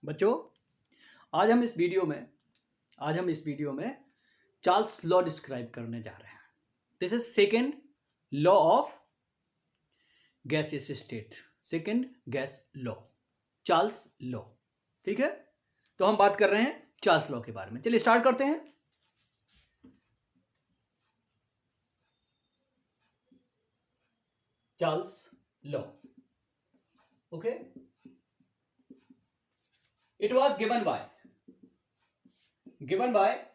बच्चों, आज हम इस वीडियो में चार्ल्स लॉ डिस्क्राइब करने जा रहे हैं। This is second law of gaseous state, second gas law, Charles law. ठीक है, तो हम बात कर रहे हैं चार्ल्स लॉ के बारे में। चलिए स्टार्ट करते हैं। Charles law, okay, it was given by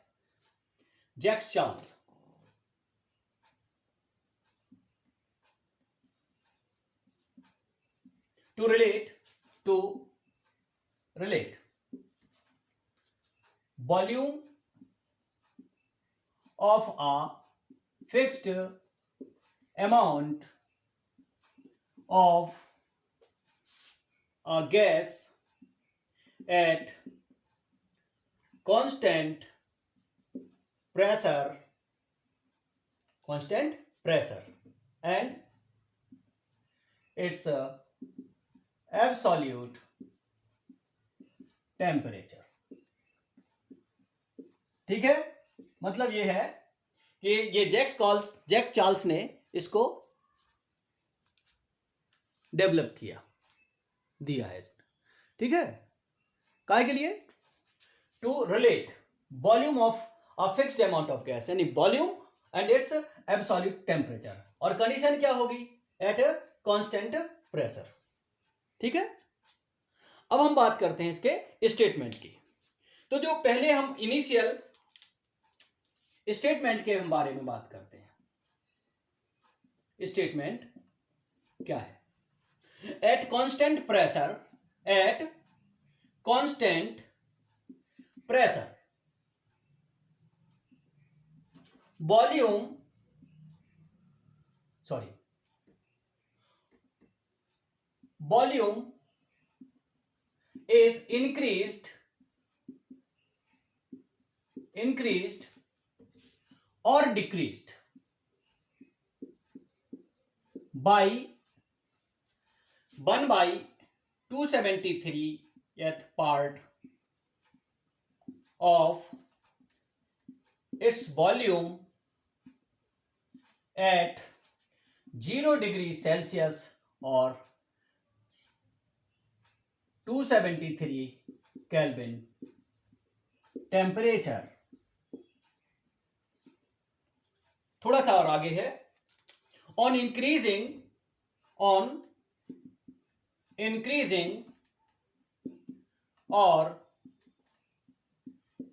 Jacques Charles. to relate volume of a fixed amount of a gas at constant pressure and its absolute temperature। ठीक है, मतलब ये है कि ये जैक्स चार्ल्स ने इसको डेवलप दिया है इसने। ठीक है, काहे के लिए? To relate volume of a fixed amount of gas, यानी volume and its absolute temperature, और कंडीशन क्या होगी? At constant pressure. ठीक है, अब हम बात करते हैं इसके स्टेटमेंट की। तो जो पहले हम इनिशियल स्टेटमेंट के बारे में बात करते हैं। स्टेटमेंट क्या है? Eight constant pressure volume is increased or decreased by 1/273th part of its volume at 0 degrees Celsius or 273 Kelvin temperature. थोड़ा सा और आगे है, ऑन इंक्रीजिंग और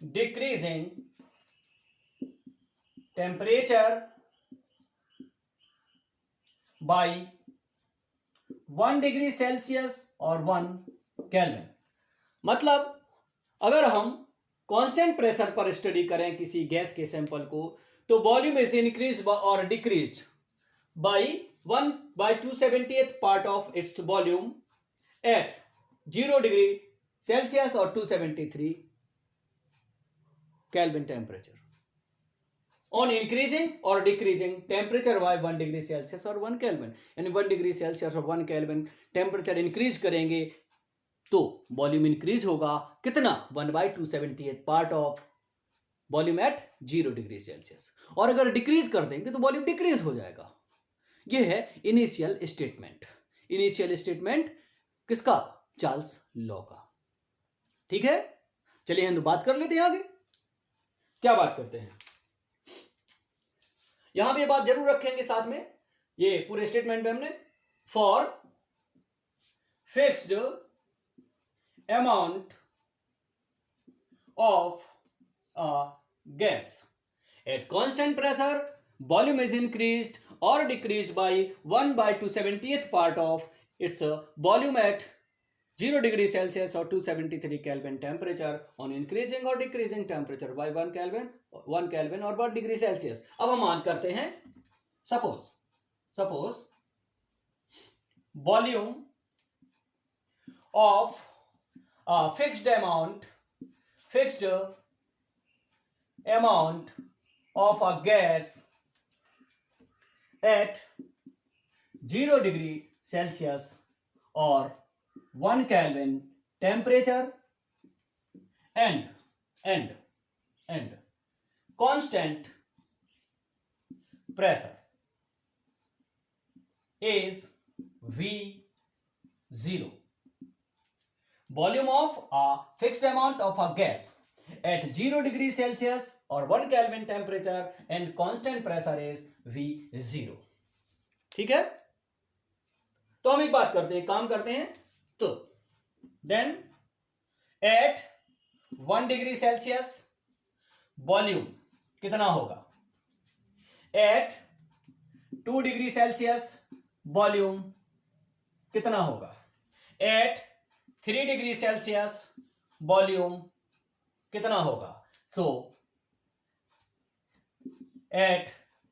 decreasing temperature by 1 degree Celsius और 1 केल्विन। मतलब अगर हम कांस्टेंट प्रेशर पर स्टडी करें किसी गैस के सैंपल को, तो वॉल्यूम इज इंक्रीज और decrease by 1/270th part of its volume at 0 degree Celsius और 273 केल्विन टेम्परेचर। ऑन इंक्रीजिंग और decreasing temperature by 1 degree Celsius और 1 केल्विन, यानी 1 डिग्री सेल्सियस और 1 केल्विन टेम्परेचर इंक्रीज करेंगे तो वॉल्यूम इंक्रीज होगा कितना? 1/270th part of volume at 0 degree Celsius. और अगर डिक्रीज कर देंगे तो वॉल्यूम डिक्रीज हो जाएगा। यह है इनिशियल स्टेटमेंट किसका? चार्ल्स लॉ का। ठीक है, चलिए हम बात कर लेते हैं आगे। क्या बात करते हैं? यहां पे बात जरूर रखेंगे साथ में, ये पूरे स्टेटमेंट में हमने for fixed amount of a gas at constant pressure, volume is increased or decreased by 1/270th part of its volume at 0 degree Celsius or 273 Kelvin temperature on increasing or decreasing temperature by 1 Kelvin or 1 degree Celsius। अब हम मान करते हैं, suppose volume of a fixed amount of a gas at 0 degree Celsius or 1 Kelvin temperature and constant pressure is V0. Volume of a fixed amount of a gas at 0 degree Celsius or 1 Kelvin temperature and constant pressure is V0. ठीक है, तो हम एक बात करते हैं, काम करते हैं। तो then at 1 degree Celsius volume कितना होगा, एट 2 डिग्री सेल्सियस वॉल्यूम कितना होगा, एट 3 डिग्री सेल्सियस वॉल्यूम कितना होगा। So at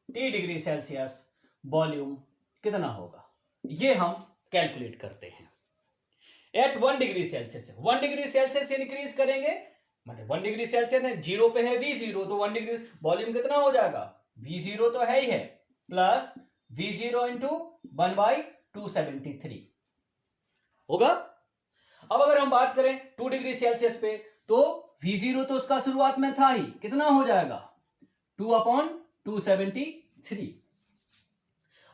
3 degree Celsius volume कितना होगा, ये हम कैलकुलेट करते हैं। At 1 degree Celsius, 1 degree Celsius increase करेंगे, मतलब 1 डिग्री सेल्सियस है, 0 पे है V0, तो 1 डिग्री वॉल्यूम कितना हो जाएगा, V0 तो है ही है, प्लस V0 इंटू 1/273 होगा। अब अगर हम बात करें 2 डिग्री सेल्सियस पे, तो V0 तो उसका शुरुआत में था ही, कितना हो जाएगा 2/273।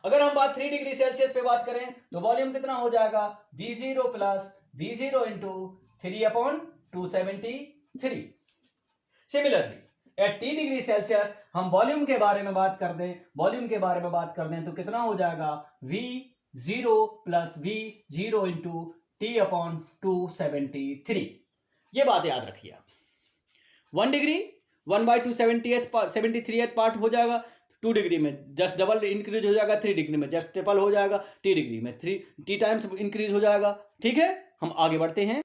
अगर हम बात 3 डिग्री सेल्सियस पे बात करें तो वॉल्यूम कितना हो जाएगा, V0 plus V0 into 3/273। Similarly at 3 degree Celsius हम वॉल्यूम के बारे में बात कर दें, तो कितना हो जाएगा, V0 plus V0 into T/273। ये बात याद रखिए आप। 1 डिग्री 1/273 पार्ट हो जाएगा, 2 डिग्री में जस्ट डबल इंक्रीज हो जाएगा, 3 डिग्री में जस्ट ट्रिपल हो जाएगा, T डिग्री में 3 टाइम्स इंक्रीज हो जाएगा। ठीक है, हम आगे बढ़ते हैं।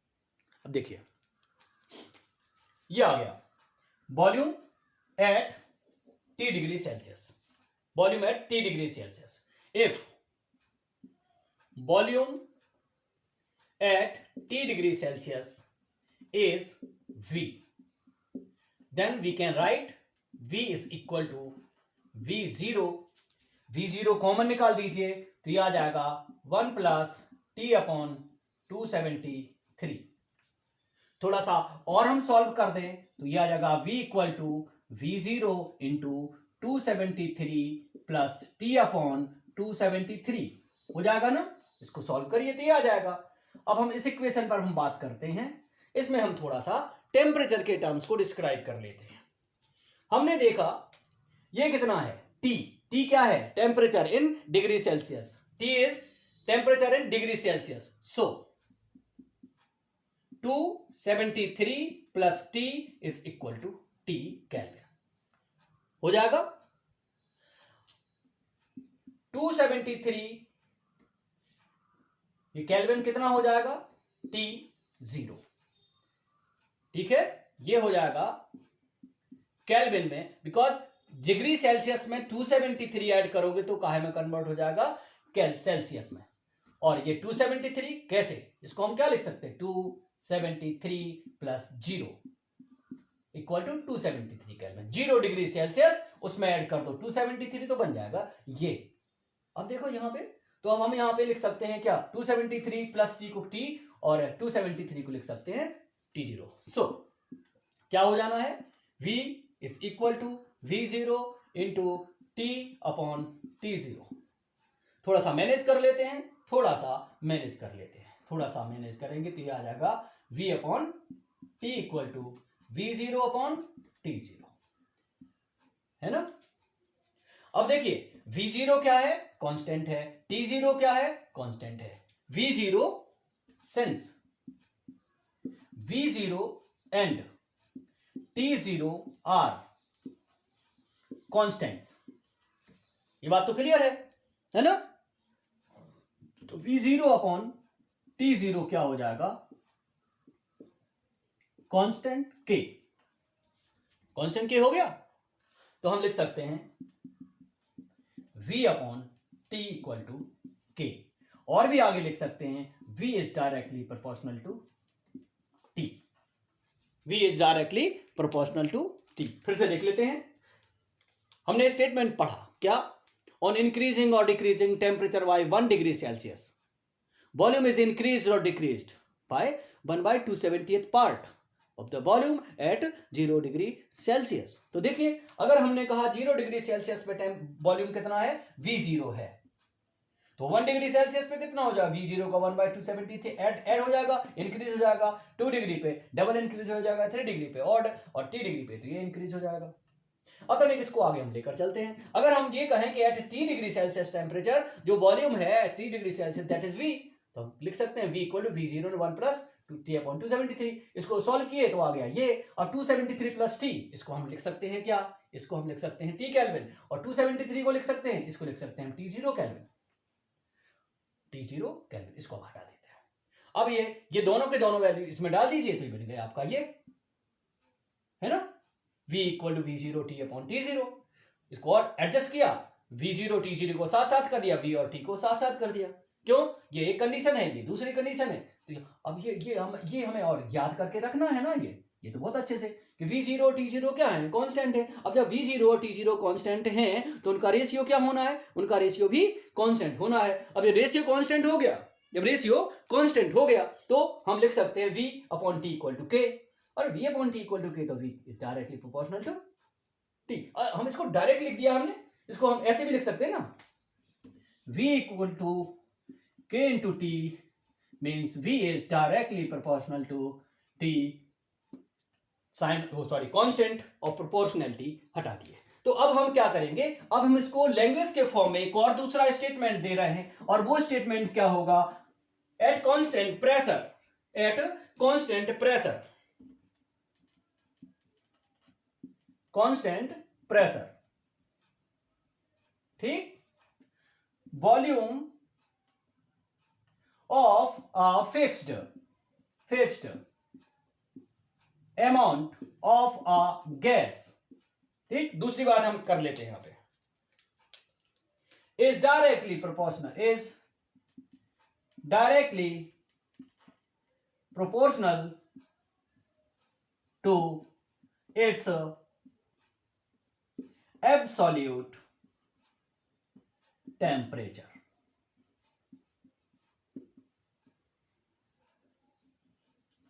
अब देखिए ये आ गया volume at T degree Celsius, volume at T degree Celsius. If volume at T degree Celsius is V, then we can write V is equal to V0 common निकाल दीजिए, तो ये आ जाएगा 1 प्लस T/273। थोड़ा सा और हम सॉल्व कर दें तो ये आ जाएगा V equal to V0 into 273 plus T/273 हो जाएगा ना। इसको सॉल्व करिए तो ये आ जाएगा। अब हम इस इक्वेशन पर हम बात करते हैं, इसमें हम थोड़ा सा टेम्परेचर के टर्म्स को डिस्क्राइब कर लेते हैं। हमने देखा ये कितना है, T क्या है, temperature in degree Celsius, T is temperature in degree Celsius. So 273 plus T is equal to T kelvin हो जाएगा। 273 ये केल्विन कितना हो जाएगा, T0। ठीक है, ये हो जाएगा केल्विन में, बिकॉज डिग्री सेल्सियस में 273 ऐड करोगे तो काहे में कन्वर्ट हो जाएगा, सेल्सियस में। और ये 273 कैसे, इसको हम क्या लिख सकते हैं, 273 plus 0 equal to 273 kelvin. 0 degree Celsius उसमें ऐड कर दो 273 तो बन जाएगा ये। अब देखो यहां पे, तो अब हम यहां पे लिख सकते हैं क्या, 273 प्लस T को T और 273 को लिख सकते हैं T0। सो क्या हो जाना है, V is equal to V0 into T/T0। थोड़ा सा मैनेज कर लेते हैं, थोड़ा सा मैनेज करेंगे तो ये आ जाएगा V/T इक्वल टू V0/T0 है ना। अब देखिए V0 क्या है, कांस्टेंट है, T0 क्या है, कांस्टेंट है। V0 since V0 and T0 are constants, ये बात तो क्लियर है ना। तो V0/T0 क्या हो जाएगा, कांस्टेंट K हो गया। तो हम लिख सकते हैं V/T इक्वल टू K, और भी आगे लिख सकते हैं V is directly proportional to T। फिर से देख लेते हैं, हमने स्टेटमेंट पढ़ा क्या, ऑन इंक्रीजिंग और decreasing temperature by 1 degree Celsius volume is increase और decreased by 1/270th part of the volume at 0 degree Celsius. तो देखिए अगर हमने कहा 0 डिग्री सेल्सियस पे वॉल्यूम कितना है, V0 है, तो 1 डिग्री सेल्सियस पे कितना हो जाएगा, V0 का 1/273 ऐड हो जाएगा, इंक्रीज हो जाएगा। 2 डिग्री पे डबल इंक्रीज हो जाएगा, 3 डिग्री पे ऑड, और T डिग्री पे तो ये इंक्रीज हो जाएगा। अब तो इसको आगे हम लेकर चलते हैं। अगर हम ये कहें कि at T degree Celsius temperature जो वॉल्यूम है T degree Celsius that is V, तो हम लिख सकते हैं V equal to V0 1 plus T/273। इसको सॉल्व किए तो आ गया ये, और 273 प्लस T इसको हम लिख सकते हैं क्या, इसको हम लिख सकते हैं T केल्विन, और 273 को लिख सकते हैं, इसको लिख सकते हैं T0 केल्विन। T0 केल्विन, इसको हटा देते हैं। अब ये दोनों के दोनों वैल्यू इसमें डाल दीजिए तो ये बन गया आपका ये, है ना, V equal to V0 T/T0। इसको और एडजस्ट किया, V0 T0 को साथ साथ कर दिया, V और T को साथ साथ कर दिया। क्यों, ये एक कंडीशन है, ये दूसरी कंडीशन है। तो अब ये हमें और याद करके रखना है ना, ये तो बहुत अच्छे से कि V0 T0 क्या है, कांस्टेंट है। अब जब V0 और T0 कांस्टेंट हैं तो उनका रेशियो क्या होना है, उनका रेशियो भी कांस्टेंट होना है। अब ये रेशियो कांस्टेंट हो गया, जब रेशियो कांस्टेंट हो गया तो हम लिख सकते हैं V/T इक्वल टू K, और V/T इक्वल टू K, तो V is directly proportional to T। हम इसको डायरेक्ट लिख दिया हमने, इसको हम ऐसे भी लिख सकते हैं ना, V equal to K into T means V is directly proportional to T sign, sorry constant और प्रोपोर्शनैलिटी हटा दिए। तो अब हम क्या करेंगे, अब हम इसको लैंग्वेज के फॉर्म में एक और दूसरा स्टेटमेंट दे रहे हैं, और वो स्टेटमेंट क्या होगा, एट कांस्टेंट प्रेशर, ठीक, volume of a fixed amount of a gas, ठीक। दूसरी बात हम कर लेते हैं यहां पे, is directly proportional to its absolute temperature.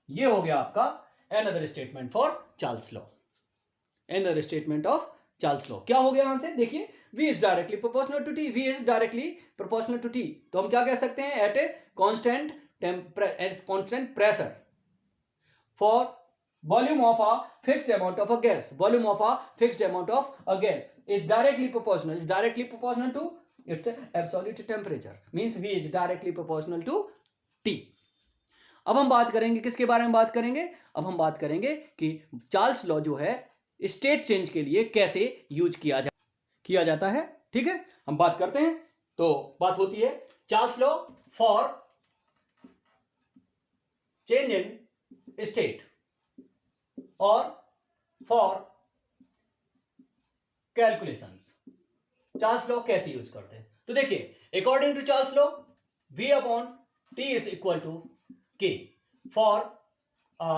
ये हो गया आपका another statement for Charles law, another statement of Charles law। क्या हो गया यहां से, देखिए V is directly proportional to T, V is directly proportional to T, तो हम क्या कह सकते हैं, at a constant pressure for volume of a fixed amount of a gas, volume of a fixed amount of a gas is directly proportional to its absolute temperature, means V is directly proportional to T। अब हम बात करेंगे किसके बारे में बात करेंगे, अब हम बात करेंगे कि चार्ल्स लॉ जो है स्टेट चेंज के लिए कैसे यूज किया जाता है, ठीक है। हम बात करते हैं, तो बात होती है Charles law for change in state और फॉर कैलकुलेशंस। चार्ल्स लॉ कैसे यूज करते हैं, तो देखिए according to Charles law V/T is equal to K for a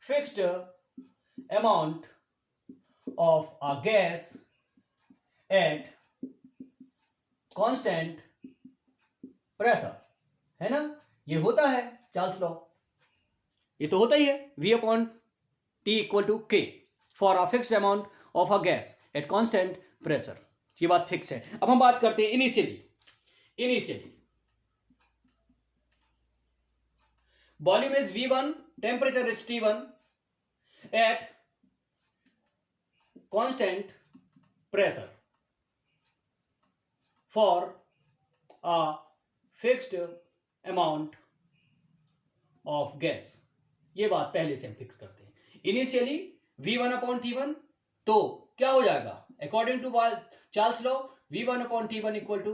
fixed amount of a gas at constant pressure, है ना, ये होता है चार्ल्स लॉ, ये तो होता ही है V/T equal to K for a fixed amount of a gas at constant pressure, ये बात फिक्स है। अब हम बात करते हैं initially volume is V1, temperature is T1 at constant pressure for a fixed amount of gas। ये बात पहले से हम फिक्स करते हैं, इनिशियली V1/T1, तो क्या हो जाएगा according to Charles law V1/T1 equal to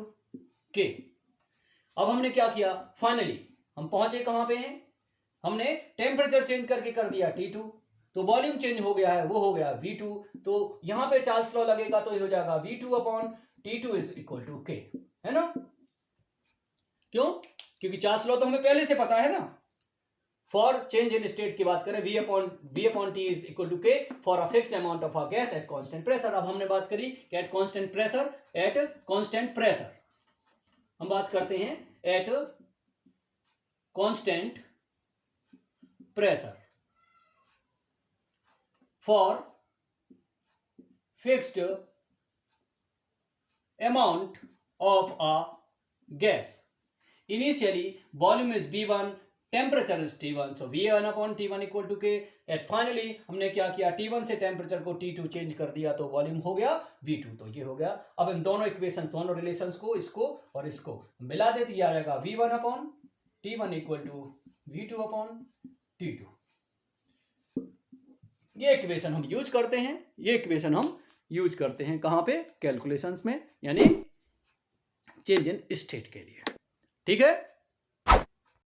K। अब हमने क्या किया, फाइनली हम पहुंचे कहां पे हैं, हमने टेम्परेचर चेंज करके कर दिया T2, तो वॉल्यूम चेंज हो गया है, वो हो गया V2, तो यहां पे चार्ल्स लॉ लगेगा तो ये हो जाएगा V2/T2 is equal to K, है ना। क्यों, क्योंकि चार्ल्स लॉ तो हमें पहले से पता है ना, फॉर चेंज इन स्टेट की बात करें V/T is equal to K for a fixed amount of a gas at constant pressure. अब हमने बात करी कि एट कांस्टेंट प्रेशर हम बात करते हैं eight constant pressure, for fixed amount of a gas. Initially volume is V1, temperature is T1, so V1 upon T1 equal to K. At finally हमने क्या किया, T1 से टेम्परेचर को T2 चेंज कर दिया तो वॉल्यूम हो गया V2. तो ये हो गया. अब इन दोनों इक्वेशन, दोनों रिलेशंस को, इसको और इसको मिला दे तो ये आ जाएगा V1 upon T1 equal to V2 upon T2. ये इक्वेशन हम यूज करते हैं, ये इक्वेशन हम यूज करते हैं कहां पे, कैलकुलेशंस में, यानी चेंज इन स्टेट के लिए. ठीक है.